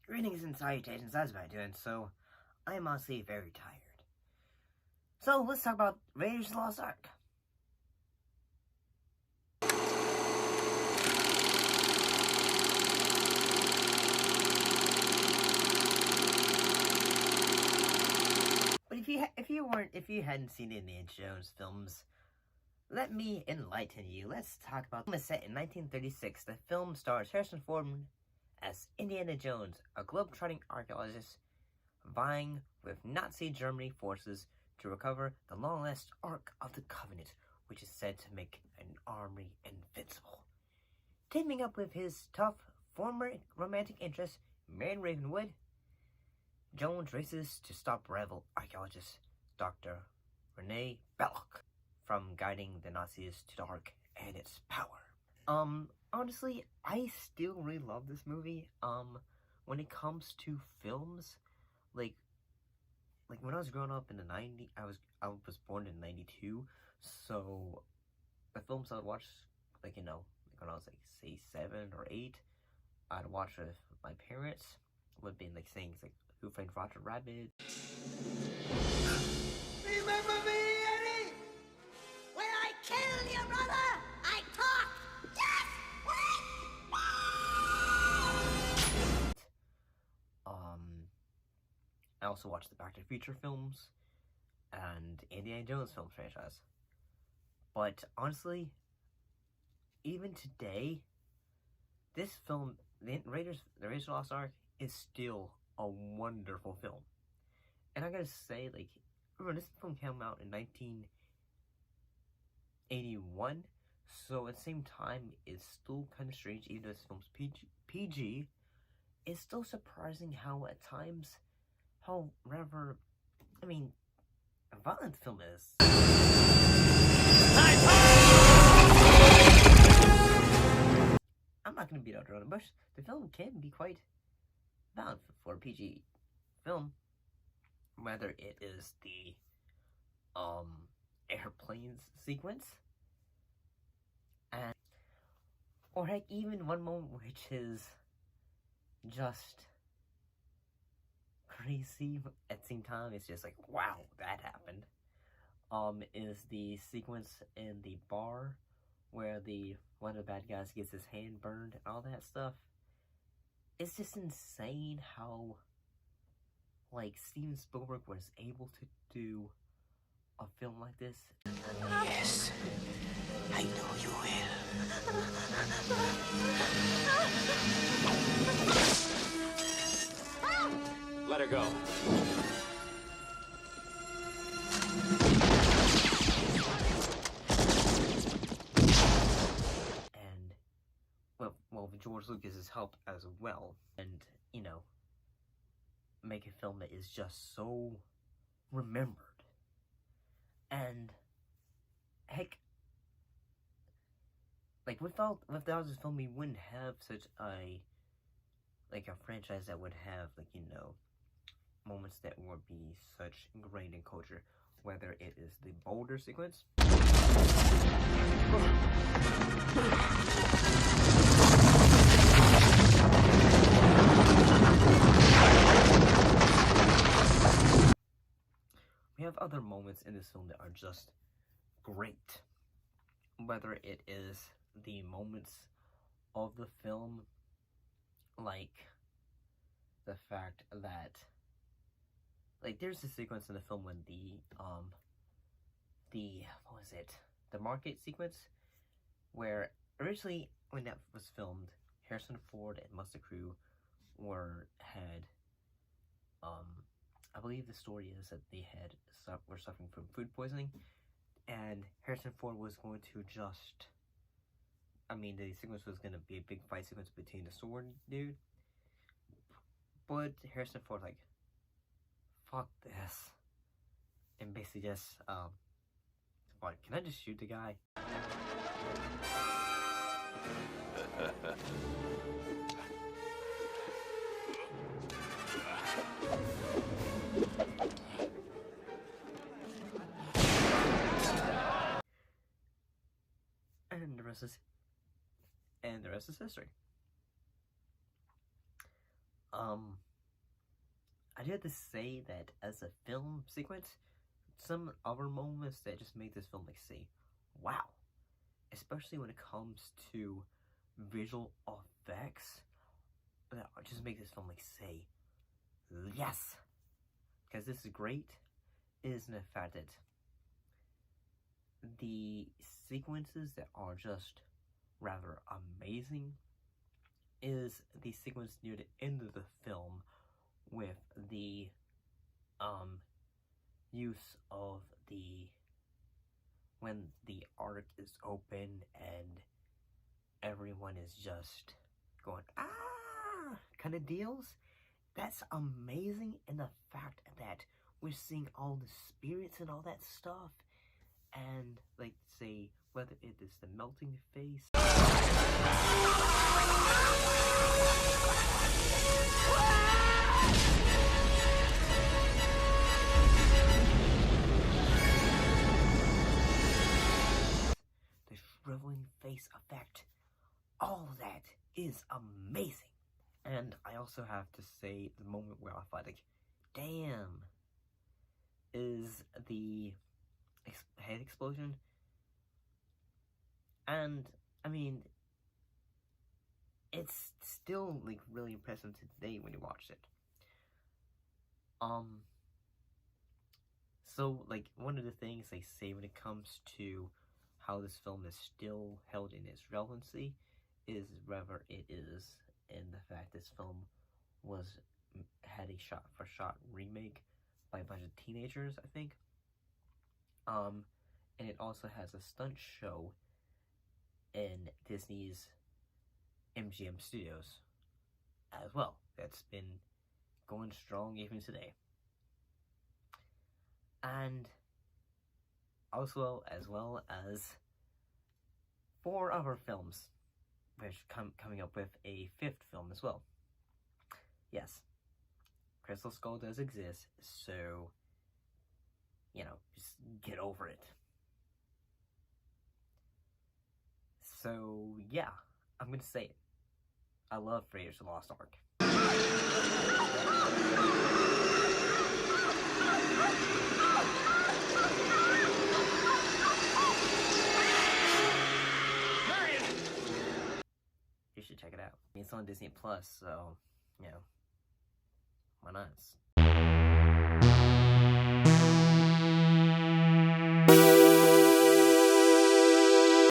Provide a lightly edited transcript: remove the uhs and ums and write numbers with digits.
Greetings and salutations, how's everybody doing? So, I'm honestly very tired. So, let's talk about Raiders of the Lost Ark. But if you hadn't seen any Indiana Jones films, let me enlighten you. Let's talk about. The film is set in 1936. The film stars Harrison Ford as Indiana Jones, a globe-trotting archaeologist vying with Nazi Germany forces to recover the long-lost Ark of the Covenant, which is said to make an army invincible. Teaming up with his tough former romantic interest, Marion Ravenwood, Jones races to stop rival archaeologist Dr. Rene Belloc from guiding the Nazis to the Ark and its power. Honestly, I still really love this movie. When it comes to films, like when I was growing up in the 90s, I was born in 92, so the films I would watch, like when I was like, say, 7 or 8, I'd watch with my parents, would be like things like Who Framed Roger Rabbit. Remember me, Eddie? When I killed your brother, I talked. Yes! I also watched the Back to the Future films and Indiana Jones film franchise. But honestly, even today, this film, the Raiders of the Lost Ark, is still a wonderful film. And I gotta say, remember, this film came out in 1981, so at the same time, it's still kind of strange, even though this film's PG, it's still surprising how at times, violent the film is. I'm not gonna beat out around the bush. The film can be quite violent for a PG film, whether it is the airplanes sequence, or heck, even one moment which is just crazy at the same time. It's just like, wow, that happened. Is the sequence in the bar where one of the bad guys gets his hand burned and all that stuff. It's just insane how Steven Spielberg was able to do a film like this. Yes, I know you will. Let her go. And, well, with George Lucas's help as well. And, make a film that is just so remembered. And, heck, without this film, we wouldn't have such a franchise that would have, moments that would be such ingrained in culture, whether it is the Boulder sequence, we have other moments in this film that are just great, whether it is the moments of the film, like the fact that there's a sequence in the film when the market sequence, where originally when that was filmed, Harrison Ford and most of the crew had I believe the story is that they were suffering from food poisoning, and Harrison Ford was going to the sequence was going to be a big fight sequence between the sword dude, but Harrison Ford fuck this, and basically just can I just shoot the guy? And the the rest is history. I do have to say that as a film sequence, some other moments that just make this film like say, wow. Especially when it comes to visual effects, that just make this film like say, yes. Because this is great, is in the fact that the sequences that are just rather amazing is the sequence near the end of the film with the use of the when the arc is open and everyone is just going kind of deals. That's amazing, and the fact that we're seeing all the spirits and all that stuff, and like say whether it is the melting face. The shriveling face effect, all of that is amazing. And I also have to say the moment where I thought like, damn, is the head explosion. And I mean, it's still like really impressive today when you watch it. So like one of the things they say when it comes to how this film is still held in its relevancy is whether it is in the fact this film had a shot-for-shot remake by a bunch of teenagers, I think. And it also has a stunt show in Disney's MGM Studios as well. That's been going strong even today. And also as well as 4 other films, which coming up with a 5th film as well. Yes, Crystal Skull does exist, so, you know, just get over it. So, yeah, I'm gonna say it. I love Raiders of the Lost Ark. You should check it out. It's on Disney Plus, so, you know, why not? It's